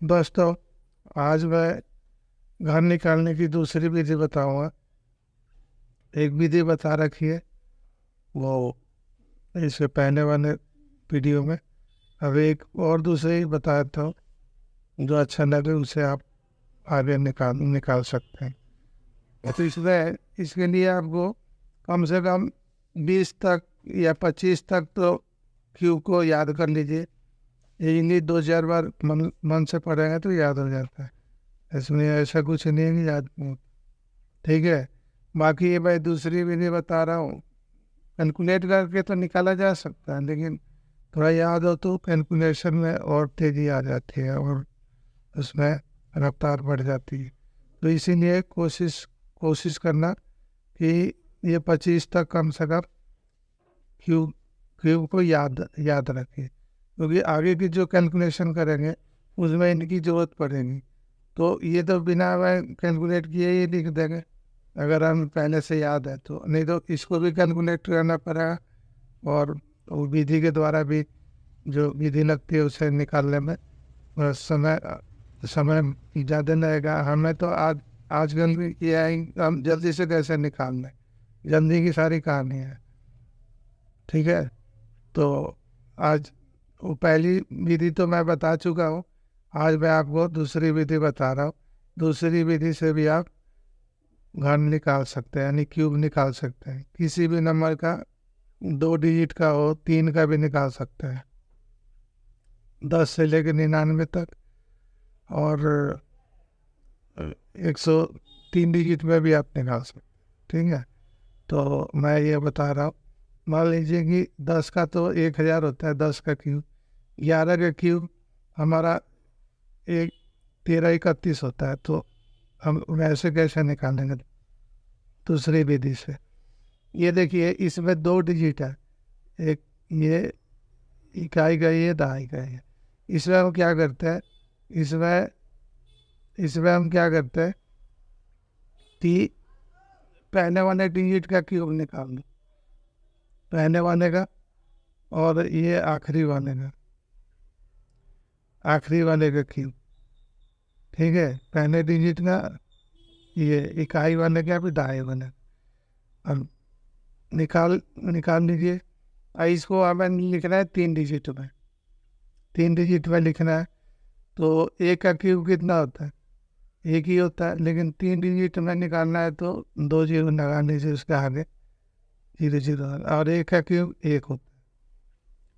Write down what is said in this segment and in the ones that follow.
दोस्तों, आज मैं घर निकालने की दूसरी विधि बताऊंगा। एक विधि बता रखी है वो इससे पहले वाले वीडियो में। अब एक और दूसरी बताता हूँ, जो अच्छा लगे उसे आप आगे निकाल निकाल सकते हैं। तो इसमें इसके लिए आपको कम से कम 20 तक या 25 तक तो क्यू को याद कर लीजिए। ये इंग्लिश 2 4 बार मन मन से पढ़ेंगे तो याद हो जाता है। इसमें ऐसा कुछ नहीं है कि याद नहीं। ठीक है। बाकी ये मैं दूसरी विधि बता रहा हूँ। कैलकुलेट करके तो निकाला जा सकता है, लेकिन थोड़ा याद हो तो कैलकुलेशन में और तेजी आ जाती है और उसमें रफ्तार बढ़ जाती है। तो इसीलिए कोशिश कोशिश करना कि ये 25 तक कम से कम क्यूब क्यूब को याद याद रखें, क्योंकि आगे की जो कैलकुलेशन करेंगे उसमें इनकी ज़रूरत पड़ेगी। तो ये तो बिना मैं कैलकुलेट किए ही लिख देंगे अगर हम पहले से याद है तो, नहीं तो इसको भी कैलकुलेट करना पड़ेगा। और वो विधि के द्वारा भी जो विधि लगती है उसे निकालने में थोड़ा समय समय ज़्यादा लगेगा। हमें तो आजकल भी किया है, हम जल्दी से कैसे निकाल लें, जल्दी की सारी कहानी है। ठीक है। तो आज वो पहली विधि तो मैं बता चुका हूँ। आज मैं आपको दूसरी विधि बता रहा हूँ। दूसरी विधि से भी आप घर निकाल सकते हैं, यानी क्यूब निकाल सकते हैं। किसी भी नंबर का 2 डिजिट का हो, 3 का भी निकाल सकते हैं, 10 से लेकर 99 तक। और 103 डिजिट में भी आप निकाल सकते हैं। ठीक है। तो मैं ये बता रहा हूँ, मान लीजिए कि 10 का तो 1000 होता है, 10 का क्यूब। 11 का क्यूब हमारा एक 1331 होता है। तो हम वैसे कैसे निकालेंगे दूसरी विधि से? ये देखिए, इसमें 2 डिजिट है। एक ये इकाई का, ये दहाई का है। इसमें हम क्या करते हैं, इसमें इसमें हम क्या करते हैं कि पहले वाले डिजिट का क्यूब निकाल लो, पहले वाले का, और ये आखिरी वाले का क्यूब। ठीक है। पहले डिजिट का, ये इकाई वाले का, फिर दहाई वाले। अब निकाल निकाल लीजिए। इसको हमें लिखना है 3 डिजिट में, 3 डिजिट में लिखना है। तो एक का क्यूब कितना होता है? एक ही होता है, लेकिन 3 डिजिट में निकालना है तो 2 जीरो लगा लीजिए उसके आगे, 0 0। और एक का क्यूब एक होता है।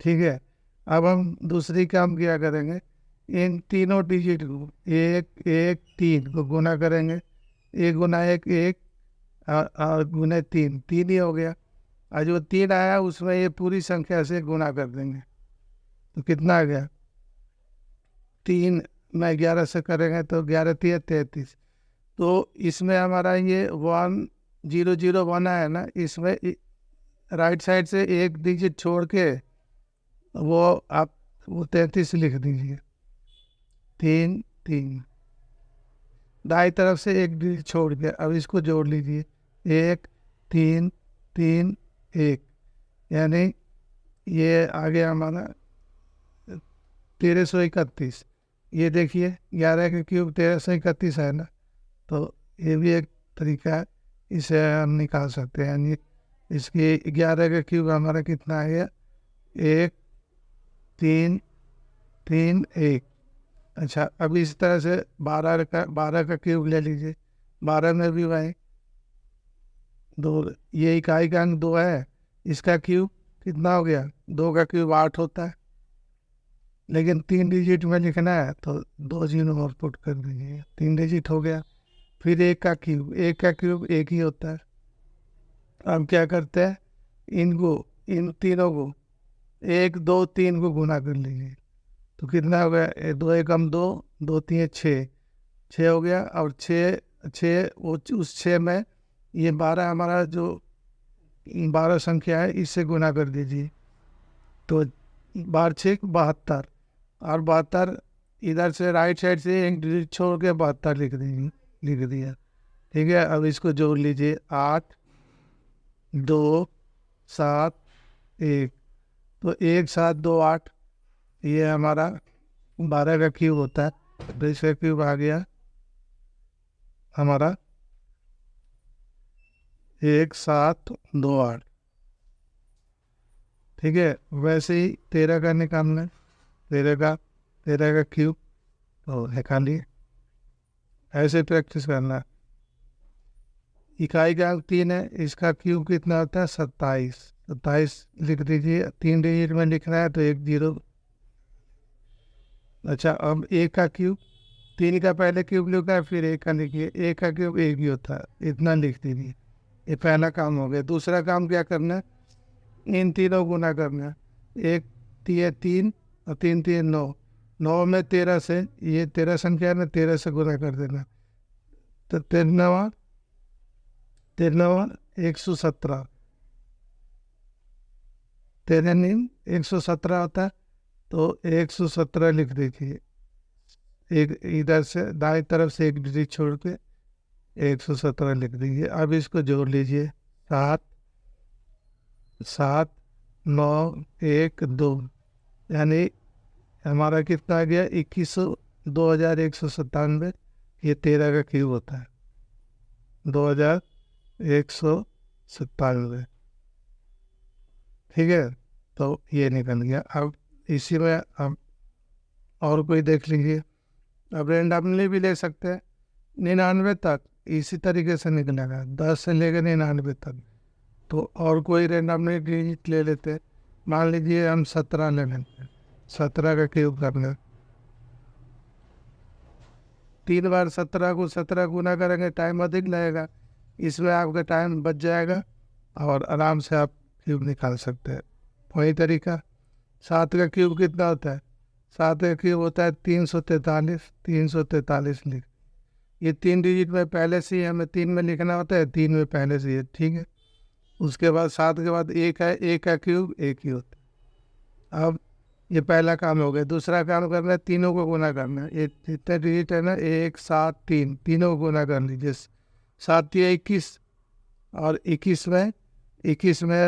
ठीक है। अब हम दूसरी काम क्या करेंगे, इन तीनों डिजिट को, एक एक तीन को गुना करेंगे। एक गुना एक एक, और गुने तीन, तीन ही हो गया। और जो तीन आया उसमें ये पूरी संख्या से गुना कर देंगे तो कितना आ गया? तीन में 11 से करेंगे तो 11 3 33। तो इसमें हमारा ये 1 0 0 1 है ना, इसमें राइट साइड से एक डिजिट छोड़ के वो आप वो 33 लिख दीजिए। तीन तीन, दाई तरफ से एक डिजिट छोड़ के अब इसको जोड़ लीजिए। एक तीन तीन एक, यानी ये आ गया हमारा 1331। ये देखिए, 11 का क्यूब 1331 है ना। तो ये भी एक तरीका है, इसे हम निकाल सकते हैं। यानी इसकी 11 का क्यूब हमारा कितना है? एक तीन तीन एक। अच्छा, अब इस तरह से 12 का क्यूब ले लीजिए। 12 में भी वही दो, ये इकाई का अंक 2 है, इसका क्यूब कितना हो गया? 2 का क्यूब 8 होता है, लेकिन 3 डिजिट में लिखना है तो 2 जीरो और पुट कर दीजिए, 3 डिजिट हो गया। फिर एक का क्यूब एक ही होता है। अब क्या करते हैं, इनको, इन तीनों को, एक दो तीन को गुना कर लीजिए तो कितना हो गया? दो एकम दो, दो तीन छः, छः हो गया। और छः छः उस छः में ये 12 हमारा जो 12 संख्या है इससे गुना कर दीजिए तो 12 6 72। और 72 इधर से राइट साइड से एक डिजिट छोड़ के 72 लिख दिया। ठीक है। अब इसको जोड़ लीजिए, 8 2 7 1। तो 1 7 2 8, ये हमारा 12 का क्यूब होता है। तो इसका क्यूब आ गया हमारा 1728। ठीक है, वैसे ही 13 का निकालना है। 13 का क्यूब तो निकालिए, ऐसे प्रैक्टिस करना है। इकाई का अंक 3 है, इसका क्यूब कितना होता है 27। 27 लिख दीजिए, 3 डिजिट में लिखना है तो 1 0। अच्छा, अब 1 का क्यूब, 3 का पहले क्यूब लिखा है फिर 1 का लिखिए। 1 का क्यूब 1 ही होता है, इतना लिख दीजिए। ये पहला काम हो गया। दूसरा काम क्या करना है, इन तीनों गुना करना है। 1 3 3 और 3 3 9। 9 में 13 से, ये 13 संख्या में 13 से गुना कर देना। तो 13 117, 117 होता है, तो 117 लिख दीजिए। एक इधर से दाएं तरफ से 1 डिजिट छोड़ के 117 लिख दीजिए। अब इसको जोड़ लीजिए, 7 7 9 1 2, यानी हमारा कितना आ गया 21,0197। ये 13 का क्यूब होता है 2197। ठीक है, तो ये निकल गया। अब इसी में अब और कोई देख लीजिए। अब रेंडमली भी ले सकते हैं, 99 तक इसी तरीके से निकलेगा, 10 से लेकर 99 तक। तो और कोई रेंडमली डिजिट ले लेते हैं। मान लीजिए हम 17 ले लेते हैं, 17 का क्यूब कर लें। 3 बार 17 को 17 गुना करेंगे, टाइम अधिक लगेगा, इसमें आपका टाइम बच जाएगा और आराम से आप क्यूब निकाल सकते हैं। वही तरीका। 7 का क्यूब कितना होता है, 7 का क्यूब होता है 343। 343 लिख, ये 3 डिजिट में पहले से ही हमें 3 में लिखना होता है, 3 में पहले से ही। ठीक है, उसके बाद 7 के बाद 1 है, 1 का क्यूब 1 ही होता है। अब ये पहला काम हो गया। दूसरा काम करना है, तीनों को गुना करना है। ये जितने डिजिट है ना, 1 7 3, तीनों को गुना कर लीजिए। 7 या 21, और 21 में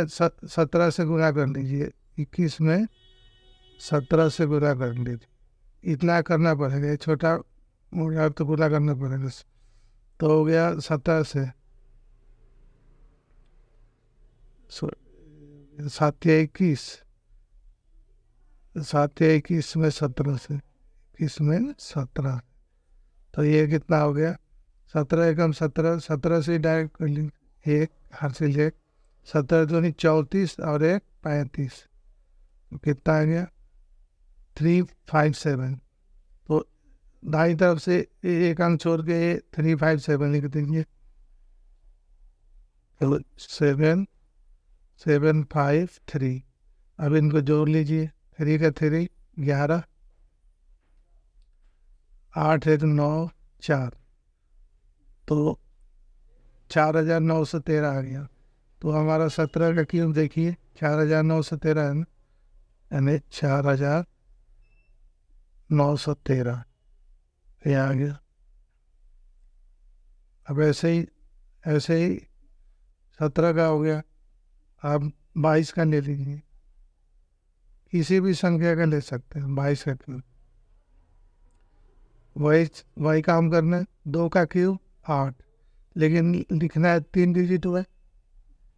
17 से गुना कर लीजिए। 21 में 17 से गुना कर लीजिए। इतना करना पड़ेगा, ये छोटा मोटा तो गुना करना पड़ेगा। तो हो गया 17 से 7 या 21, 7 या 21 में 17 से, 21 में 17, तो ये कितना हो गया 17 एकम 17। 17 से डायरेक्ट कर ली, एक हासिल एक, 17 दूनी 34 और 1 35, तो कितना आ गया 357। तो दाई तरफ से एक अंक छोड़ के 357 लिख दीजिए। 7 7 5 3। अब इनको जोड़ लीजिए, 3 का 3 11, 8 1 9 4, तो 4913 आ गया। तो हमारा 17 का क्यूब देखिए 4913 है ना, यानी 4913 ये आ गया। अब ऐसे ही 17 का हो गया। अब 22 का ले लीजिए, किसी भी संख्या का ले सकते हैं 22 का क्यूब। वही काम करना है। 2 का क्यूब 8, लेकिन लिखना है 3 डिजिट हुआ,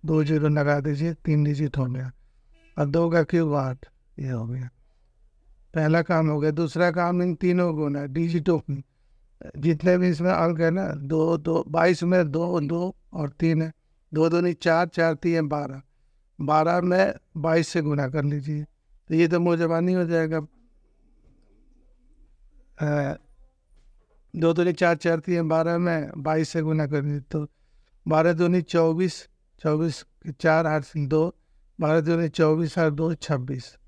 2 जीरो लगा दीजिए, 3 डिजिट हो गया। और 2 का क्यूब 8, ये हो गया। पहला काम हो गया। दूसरा काम इन तीनों को ना डिजिटों की, जितने भी इसमें अंक है ना, 2 2 22 में 2 2 और 3 है, 2 दूनी 4 4 3 12, 12 में 22 से गुना कर लीजिए, तो ये तो मुजबानी हो जाएगा। 2 दूनी 4 4 3 12 में 22 से गुना कर लीजिए, तो 12 दूनी 24, 24 4 8 2, 12 दूनी 24 और 2 26।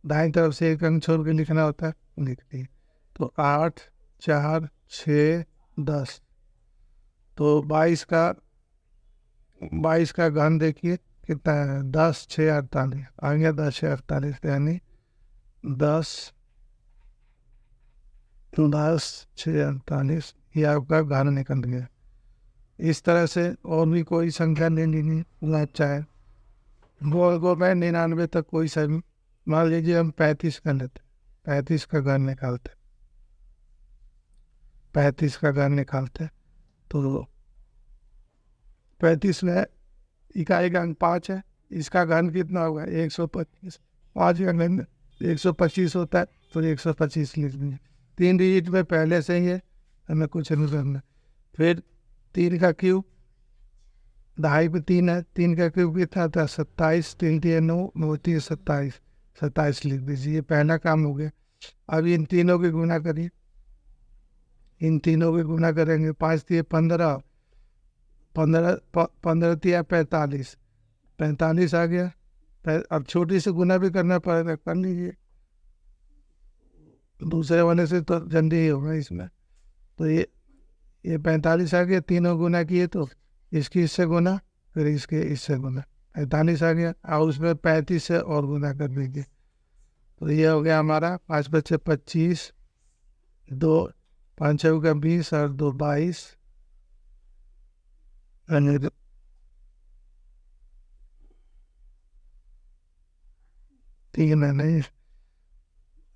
दाएं तरफ से एक अंक छोड़ के लिखना होता है, लिख लीजिए। तो 8 4 6 10, तो 22 का घन देखिए कितना है, 10 6 48 आ गया। 10 6 48, यानी 10 6 48, ये आपका घन निकल गया। इस तरह से और भी कोई संख्या ले लीजिए, अच्छा है। गोल गोल में 99 तक कोई सा भी, मान लीजिए हम 35 का लेते, 35 का घन निकालते। 35 का घन निकालते हैं तो 35 में इकाई का अंक 5 है, इसका घन कितना होगा 125। 5 का घन 125 होता है तो 125 लिख दीजिए। 3 डिजिट में पहले से ही है, हमें कुछ नहीं करना। फिर 3 का क्यूब, दहाई पे 3 है, 3 का क्यूब कितना था 27, 3 3 9 9 3 27, 27 लिख दीजिए। ये पहला काम हो गया। अब इन तीनों की गुना करिए, इन तीनों की गुना करेंगे। 5 3 15, 15 3 45, 45 आ गया। अब छोटी से गुना भी करना पड़ेगा, कर लीजिए, दूसरे वाले से तो जल्दी ही होगा इसमें। तो ये 45 आ गया, तीनों गुना किए तो इसकी इससे गुना, फिर इसके इससे गुना, 45 आ गया। और उसमें 35 से और गुना कर दीजिए। तो ये हो गया हमारा 5 बचे 25, 2 5 6 का 20 और 2 22, 3 है नहीं,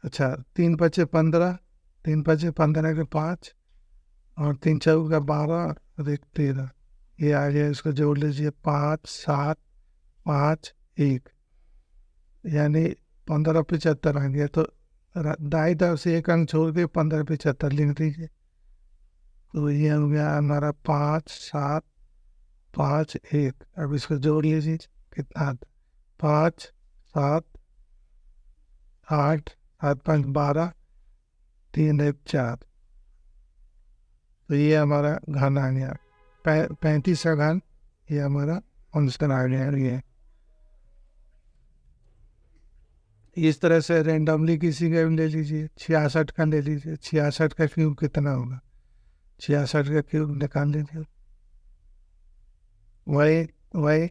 अच्छा 3 बचे 15, 3 बचे 15 के 5 और 3 6 का 12 और 1 13, ये आ गया। इसको जोड़ लीजिए 5 7 5 1, यानी 15 75 आ गया। तो दाई तरफ से एक अंक छोड़ के 15 75 लिख दीजिए। तो ये हो गया हमारा 5 7 5 1। अब इसको जोड़ लीजिए, कितना 5 7 8 7 5 12 3 1 4। तो ये हमारा घन आ गया 35 का घन, ये हमारा आंसर आ गया। ये इस तरह से रेंडमली किसी का भी ले लीजिए। 66 का ले लीजिए, 66 का क्यूब कितना होगा, 66 का क्यूब निकाल लीजिए। वही वही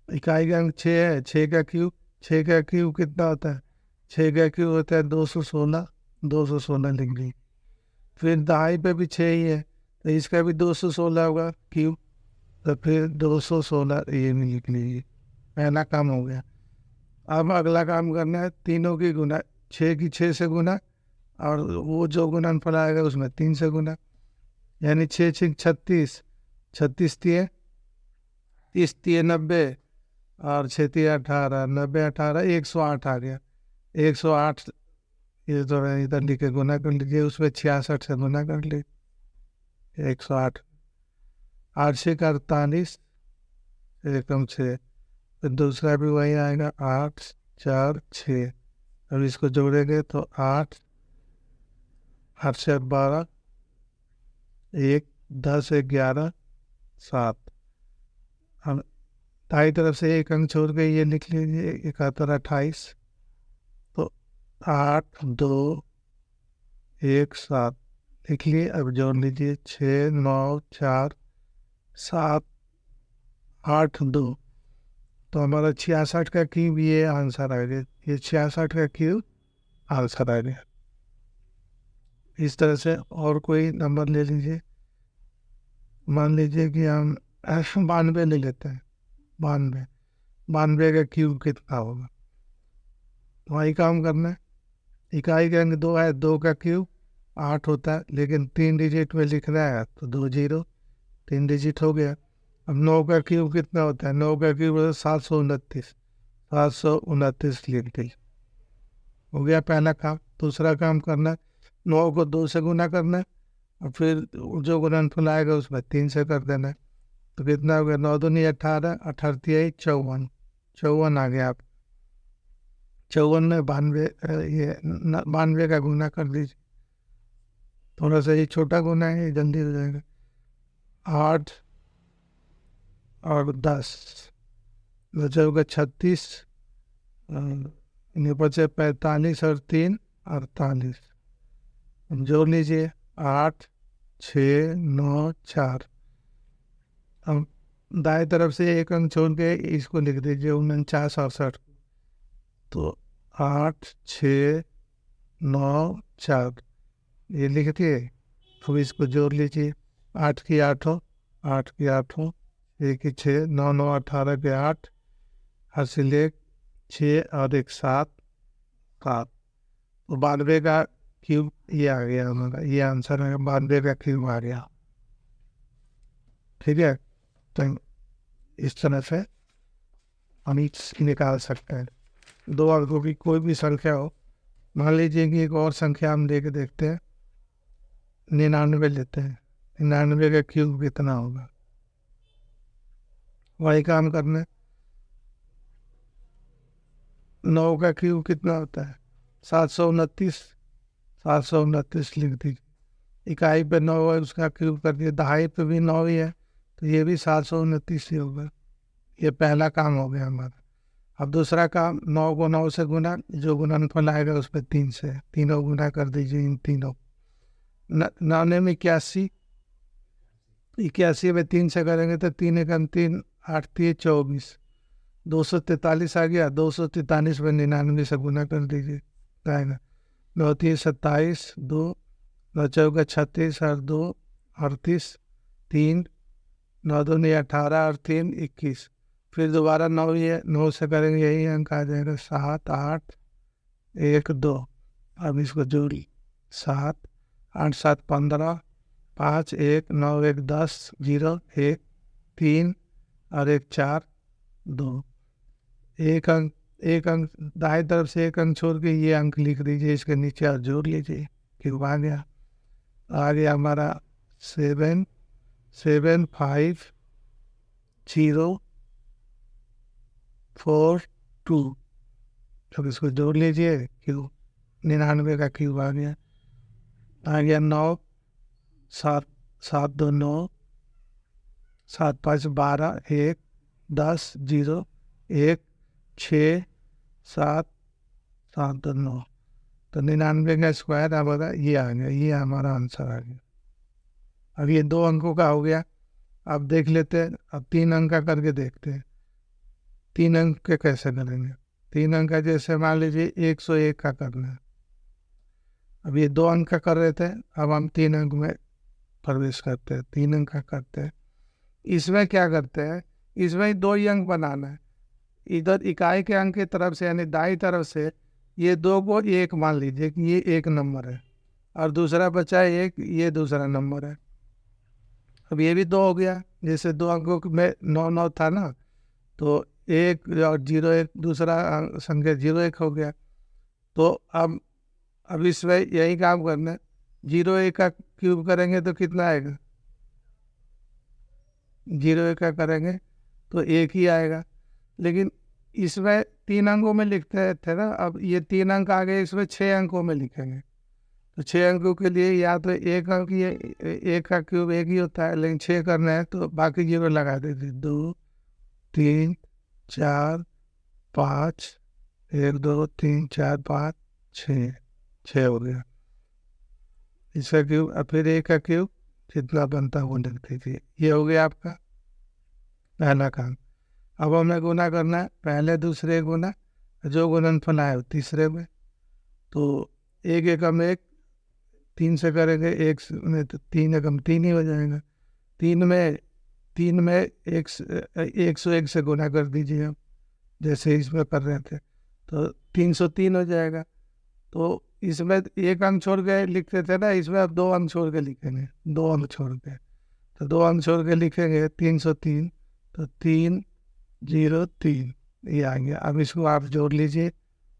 इकाई का अंक 6 है, 6 का क्यूब, 6 का क्यूब कितना होता है, 6 का क्यूब होता है 216, 216 लिख ली। फिर दहाई पे भी 6 ही है तो इसका भी 216 होगा क्यूब, तो फिर 216 ये भी लिख लीजिए। पहला काम हो गया। अब अगला काम करना है तीनों की गुना, 6 की 6 से गुना, और वो जो गुणनफल आएगा उसमें 3 से गुना, यानी 6 6 36, 36 तीय 30 तीय 90 और 6 तीय 18, 90 18 108 आ गया। 108 ये तो इधर लिखे गुना कर लीजिए, उसमें 66 से गुना कर लीजिए। 108, 8 6 का 48, एकम 6। फिर दूसरा भी वही आएगा 8 4 6। अब इसको जोड़ेंगे तो 8 8 से 12 1 10 11 7। हम दाई तरफ से एक अंक छोड़ के ये लिख लीजिए 71 28। तो 8 2 1 7 लिख लिए। अब जोड़ लीजिए 6 9 4 7 8 2। तो हमारा 66 का क्यूब ये आंसर आ गया, ये 66 का क्यूब आंसर आ गया। इस तरह से और कोई नंबर ले लीजिए। मान लीजिए कि हम 92 ले लेते हैं, 92, 92 का क्यूब कितना होगा, वही काम करना है। इकाई का अंक 2 है, 2 का क्यूब 8 होता है, लेकिन 3 डिजिट में लिख रहा है तो 2 0, 3 डिजिट हो गया। अब 9 का क्यूब कितना होता है, 9 का क्यूब होता है 729, 729 लिख दी। हो गया पहला काम। दूसरा काम करना है 9 को 2 से गुना करना है और फिर जो गुणनफल आएगा उसमें 3 से कर देना है। तो कितना हो गया, 9 दूनी 18, 18 तिहाई 54, 54 आ गया। आप 54 में 92, ये 92 का गुना कर दीजिए। थोड़ा सा ये छोटा गुना है, ये जल्दी हो जाएगा। 8 और 10 बचा होगा 36, ऊपर से 45 और 3 48। जोड़ लीजिए 8 6 9 4। अब दाएं तरफ से एक अंक छोड़ के इसको लिख दीजिए 49 68। तो 8 6 9 4 ये लिख दिए। अब इसको जोड़ लीजिए 8 की 8 8 की 8, 6 की 6, 9 9 18 के 8, हासिल 1 6 और 1 7 7। तो 92 का क्यूब, ये आ गया हमारा, ये आंसर है, 92 का क्यूब आ गया। ठीक है, तो इस तरह से हम निकाल सकते हैं। दो अंकों की कोई भी संख्या हो, मान लीजिए कि एक और संख्या हम लेके देखते हैं, 99 लेते हैं, 99 का क्यूब कितना होगा, वही काम करना है। 9 का क्यूब कितना होता है, 729, 729 लिख दीजिए। इकाई पे 9 है, उसका क्यूब कर दिया, दहाई पे भी 9 ही है, तो ये भी 729 ही होगा। ये पहला काम हो गया हमारा। अब दूसरा काम, 9 को 9 से गुना, जो गुणनफल आएगा उस पर 3 से, तीनों गुना कर दीजिए इन तीनों। 9 में 81, 81 में 3 से करेंगे तो 3 एकम 3, 8 3 24, 243 आ गया। 243 में 99 से गुना कर दीजिए, आएगा 9 3 27, 2 9 चौका 36 और 2 38, 3 9 2 18 और 3 21। फिर दोबारा 9 ही है, 9 से करेंगे यही अंक आ जाएगा, 7 8 1 2। अब इसको जोड़ी, 7 8 7 15, 5 1 9 1 10 0 1 3 और 1 4 2। एक अंक दाएं तरफ से एक अंक छोड़ के ये अंक लिख दीजिए इसके नीचे और जोड़ लीजिए, क्यों आ गया हमारा 7 7 5 0 4 2। अब इसको जोड़ लीजिए, क्यों 99 का क्यूब आ गया 9 7 7 2 9 7 5 12 1 10 0 1 6 7 7 2 9। तो 99 का स्क्वायर हमारा ये आ गया, ये हमारा आंसर आ गया। अब ये 2 अंकों का हो गया। अब देख लेते हैं, अब 3 अंक का करके देखते हैं। 3 अंक के कैसे करेंगे, 3 अंक का जैसे मान लीजिए 101 का करना है। अब ये 2 अंक का कर रहे थे, अब हम 3 अंक में प्रवेश करते हैं, 3 अंक का करते हैं। इसमें क्या करते हैं, इसमें 2 ही अंक बनाना है। इधर इकाई के अंक की तरफ से यानी दाई तरफ से ये 2 को 1 मान लीजिए कि ये 1 नंबर है, और दूसरा बचा 1, ये दूसरा नंबर है। अब ये भी 2 हो गया, जैसे 2 अंकों में 9 9 था ना, तो 1 और 0 1, दूसरा संख्या 0 1 हो गया। तो अब इसमें यही काम करना है, 0 1 का क्यूब करेंगे तो कितना आएगा, 0 1 का करेंगे तो 1 ही आएगा। लेकिन इसमें 3 अंकों में लिखते थे ना, अब ये 3 अंक आ गए, इसमें 6 अंकों में लिखेंगे। तो 6 अंकों के लिए या तो 1 अंक, ये 1 का क्यूब 1 ही होता है, लेकिन 6 करना है तो बाकी 0 लगा देते, 2 3 4 5 1 2 3 4 5 6, 6 हो गया इसका क्यूब। और फिर 1 का क्यूब जितना बनता है वो लिख दीजिए। ये हो गया आपका पहला काम। अब हमें गुना करना है, पहले दूसरे गुना, जो गुणनफल आए तीसरे में। तो 1 एकम 1, 3 से करेंगे 1 में तो 3 एकम 3 ही हो जाएगा। 3 में 101 से गुना कर दीजिए, हम जैसे इसमें कर रहे थे, तो 303 हो जाएगा। तो इसमें 1 अंक छोड़ के लिखते थे ना, इसमें अब 2 अंक छोड़ के लिखेंगे, 2 अंक छोड़ के, तो 2 अंक छोड़ के लिखेंगे 303, तो 3 0 3 ये आएंगे। अब इसको आप जोड़ लीजिए,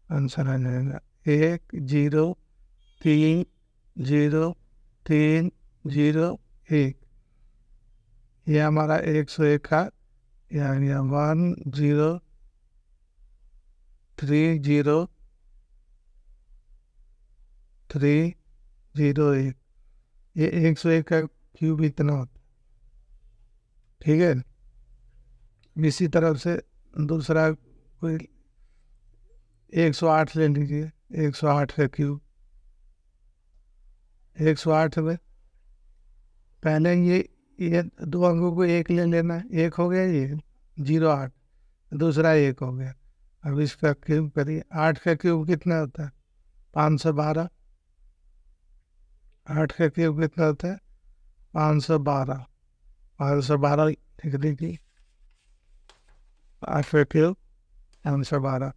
आंसर आ जाएगा 1 0 3 0 3 0 1। ये हमारा 101 का यानी 1 0 3 0 3 0 1। ये 101 का क्यूब इतना होता है। ठीक है, इसी तरफ से दूसरा कोई 108 ले लीजिए, 108 का क्यूब। 108 में पहले ये 2 अंकों को 1 ले लेना है, 1 हो गया, ये 08, दूसरा 1 हो गया। अब इसका क्यूब करिए, 8 का क्यूब कितना होता है, 512। 8 का क्यूब कितना होता है, 512, 512 लिख दीजिए। 8 का क्यूब 512,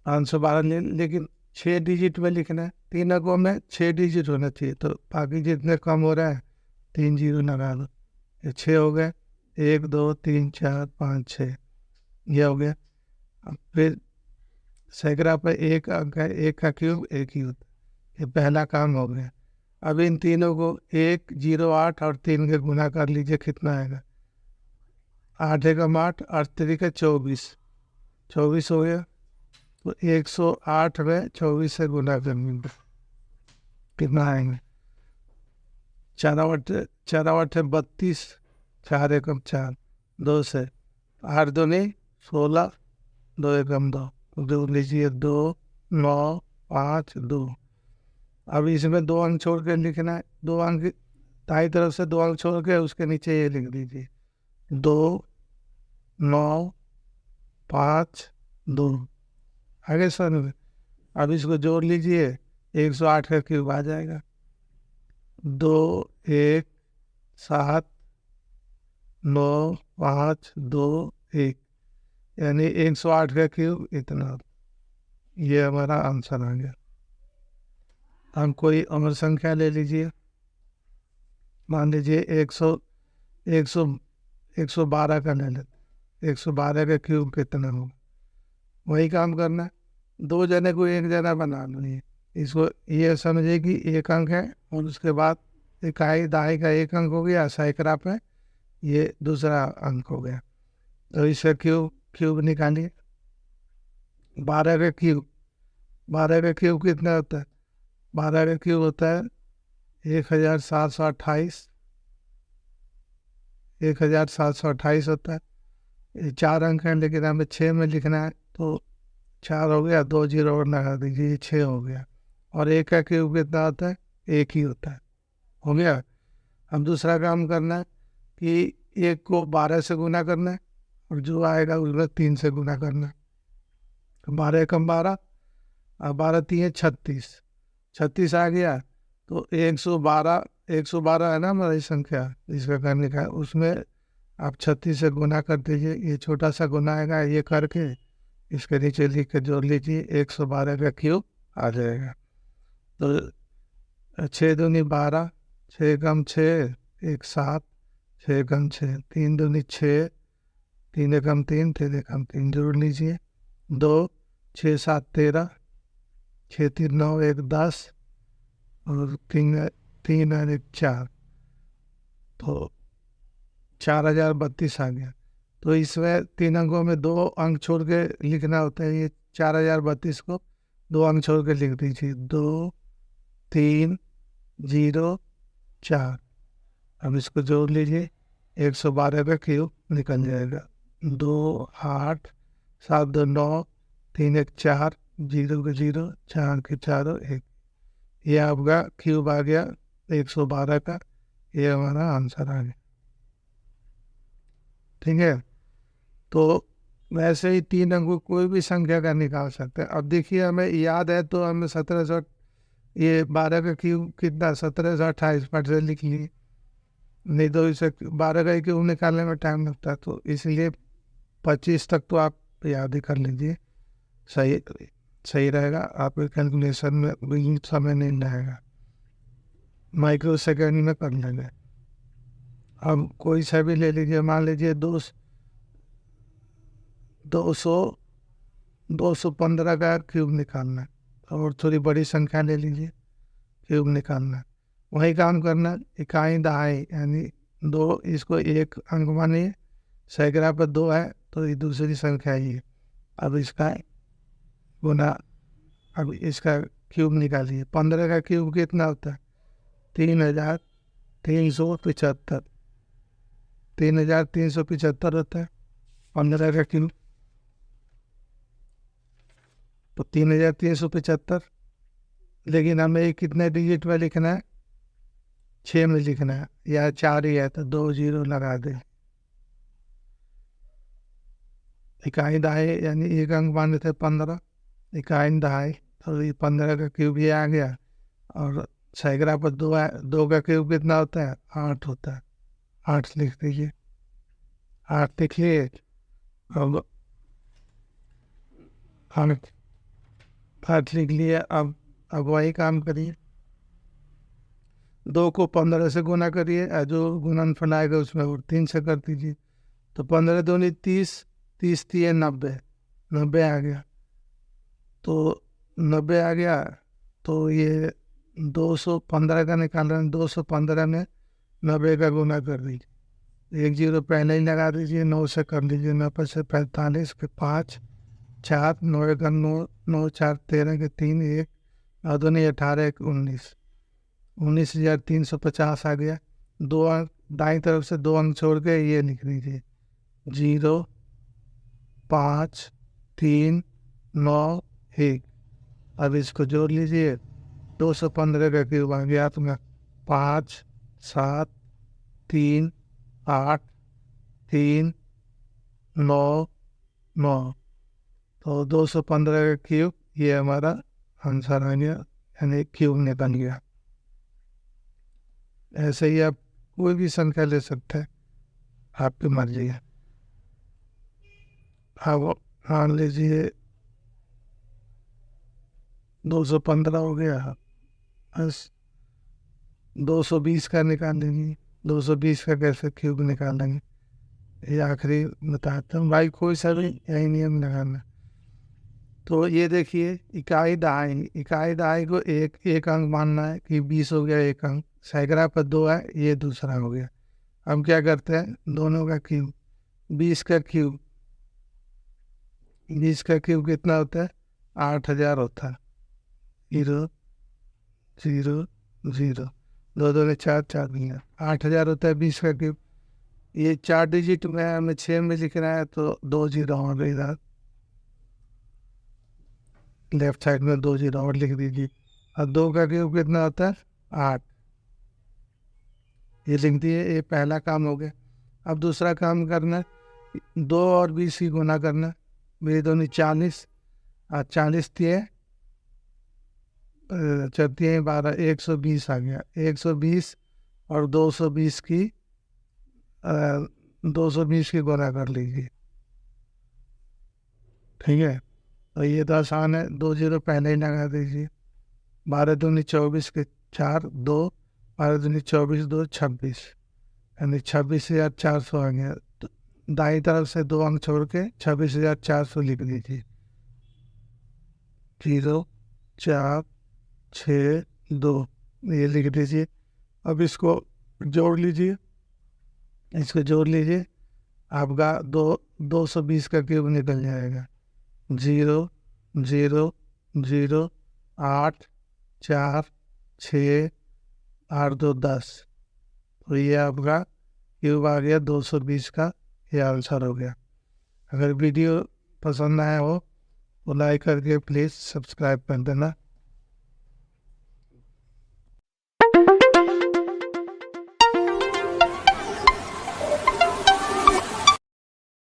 512 लेकिन 6 डिजिट में लिखना है, 3 अंकों में 6 डिजिट होना चाहिए, तो बाकी जितने कम हो रहा है 3 जीरो लगा दो, ये 6 हो गए, 1 2 3 4 5 6, ये हो गया। अब फिर सैकड़ा पे एक अंक है, एक का क्यूब एक ही होता है, ये पहला काम हो गया। अब इन तीनों को 1 0 8 और 3 के गुना कर लीजिए, कितना आएगा? 8 एकम 8, 8 3 24, 24 हो गया। तो 108 में 24 से गुना करेंगे, कितना आएंगे? 4 8 है 32, 4 एकम 4, 2 से 8 दूनी 16, 2 एकम 2, दो लीजिए 2 9 5 2। अब इसमें 2 अंक छोड़ के लिखना है, 2 अंक दाई तरफ से 2 अंक छोड़ के उसके नीचे ये लिख दीजिए 2 9 5 2, आगे सर। अब इसको जोड़ लीजिए, 108 का क्यूब आ जाएगा, 2 1 7 9 5 2 1, यानी 108 का क्यूब इतना। ये हमारा आंसर आ गया। हम कोई और संख्या ले लीजिए, मान लीजिए 112 का ले लेते, 112 का क्यूब कितना होगा? वही काम करना है, 2 जने को 1 जना बना लो। ये इसको ये समझिए कि एक अंक है और उसके बाद इकाई दहाई का एक अंक हो गया, सैकड़ा पे ये दूसरा अंक हो गया। तो इसका क्यूब निकालिए, 12 का क्यूब, 12 का क्यूब कितना होता है? 12 का क्यूब होता है 1728, 1728 होता है। ये 4 अंक है, लेकिन हमें 6 में लिखना है, तो 4 हो गया, 2 जीरो और लगा दीजिए, ये 6 हो गया। और एक का क्यूब कितना होता है? 1 ही होता है, हो गया। हम दूसरा काम करना है कि 1 को 12 से गुना करना है और जो आएगा उसमें 3 से गुना करना है। 12 एकम 12 और 12 3 36, 36 आ गया। तो 112 है ना हमारी संख्या इसका करने का, उसमें आप 36 से गुना कर दीजिए, ये छोटा सा गुना आएगा, ये करके इसके नीचे लिख के जोड़ लीजिए, 112 का क्यूब आ जाएगा। तो 6 दूनी 12, 6 कम 6 1 7, 6 कम 6 3 दूनी 6, 3 एकम 3 3 एकम 3, जोड़ लीजिए, 2 6 7 13, 6 3 9 1 10 और 3 और 1 4, तो 4032 आ गया। तो इसमें 3 अंकों में 2 अंक छोड़ के लिखना होता है, ये 4032 को 2 अंक छोड़ के लिख दीजिए, 2 3 0 4। अब इसको जोड़ लीजिए, 112 का क्यूब निकल जाएगा, 2 8 7 2 9 3 1 4, 0 के 0 4 के 4 1, ये आपका क्यूब आ गया 112 का। ये हमारा आंसर आ गया, ठीक है। तो वैसे ही 3 अंकों कोई भी संख्या का निकाल सकते हैं। अब देखिए, हमें याद है तो हमें 1700, ये 12 का क्यूब कितना 1728 फट से लिख लिए, नहीं तो इसे 12 का क्यूब निकालने में टाइम लगता है, तो इसलिए 25 तक तो आप याद ही कर लीजिए, सही सही रहेगा। आपके कैलकुलेशन में भी समय नहीं लगेगा, माइक्रो सेकेंड में कर लेंगे। अब कोई सा भी ले लीजिए, मान लीजिए 215 का क्यूब निकालना है, और थोड़ी बड़ी संख्या ले लीजिए, क्यूब निकालना है। वही काम करना है, इकाई दहाई यानी 2, इसको 1 अंक मानिए, सैकड़ा पर 2 है तो ये दूसरी संख्या ही है। अब इसका गुना, अब इसका क्यूब निकालिए, 15 का क्यूब कितना होता है? 3375, 3375 होता है 15 का क्यूब। तो 3375, लेकिन हमें कितने डिजिट में लिखना है? 6 में लिखना है, या 4 ही है तो 2 जीरो लगा दे। इकाई दहाई यानी 1 अंक मान लेते 15, इकाई दहाई, तो ये 15 का क्यूब ये आ गया। और सैकड़ा पर 2 है, 2 का क्यूब कितना होता है? 8 होता है, 8 लिख दीजिए, 8 लिखिए। अब 8 8 लिख लिया। अब वही काम करिए, 2 को 15 से गुना करिए, जो गुणनफल आएगा उसमें और 3 से कर दीजिए। तो 15 दूनी 30, 30 दिए 90, 90 आ गया। तो 90 आ गया, तो ये 215 का निकाल रहे हैं, 215 में 90 का गुना कर दीजिए, 1 जीरो पहले ही लगा दीजिए, 9 से कर लीजिए, 9 से 45 के 5 4, 9 का 9, 9 4 13 के 3 1 और 2 18 1 19, 19,350 आ गया। 2 अंक दाईं तरफ से 2 अंक छोड़ के ये लिख दीजिए 0 5 3 9 1। अब इसको जोड़ लीजिए, 215 का क्यूब आ गया आपका 5 7 3 8 3 9 9। तो 215 का क्यूब ये हमारा आंसर आ गया, यानी क्यूब निकल गया। ऐसे ही आप कोई भी संख्या ले सकते हैं, आपकी मर्जी है। अब मान लीजिए 215 हो गया, बस 220 का निकाल लेंगे। 220 का कैसे क्यूब निकालेंगे, ये आखिरी बताता हूँ भाई, कोई सा भी यही नियम लगाना। तो ये देखिए इकाई दहाई को एक अंक मानना है कि 20 हो गया 1 अंक, सैकड़ा पर 2 है, ये दूसरा हो गया। हम क्या करते हैं, दोनों का क्यूब, 20 का क्यूब, 20 का क्यूब कितना होता है, 8000 होता है। 0 0 0, 2 2 ने 4 4 दिया, 8000 होता है 20 का क्यूब। ये 4 डिजिट में हमें 6 में लिखना है, तो 2 जीरो और इधर लेफ्ट साइड में 2 जीरो और लिख दीजिए। अब 2 का क्यूब कितना होता है, 8, ये लिख दिए। ये पहला काम हो गया। अब दूसरा काम करना है, 2 और 20 की गुना करना है। मेरी दोनों 40 और 40 दिए 12, 120 आ गया। 120 और 220 की 220 की गुना कर लीजिए, ठीक है। तो ये तो आसान है, 2 जीरो पहले ही लगा दीजिए। 12 दूनी 24 के 4 2, 12 दूनी 24 2 26, यानी 26,400 आ गया। तो दाई तरफ से 2 अंक छोड़ के 26,400 लिख दीजिए। 0 4 6 2, ये लिख दीजिए। अब इसको जोड़ लीजिए, आपका 220 का क्यूब निकल जाएगा। 0 0 0 8 4 6 8 2 10। तो ये आपका क्यूब आ गया 220 का, ये आंसर हो गया। अगर वीडियो पसंद आया हो तो लाइक करके प्लीज़ सब्सक्राइब कर देना।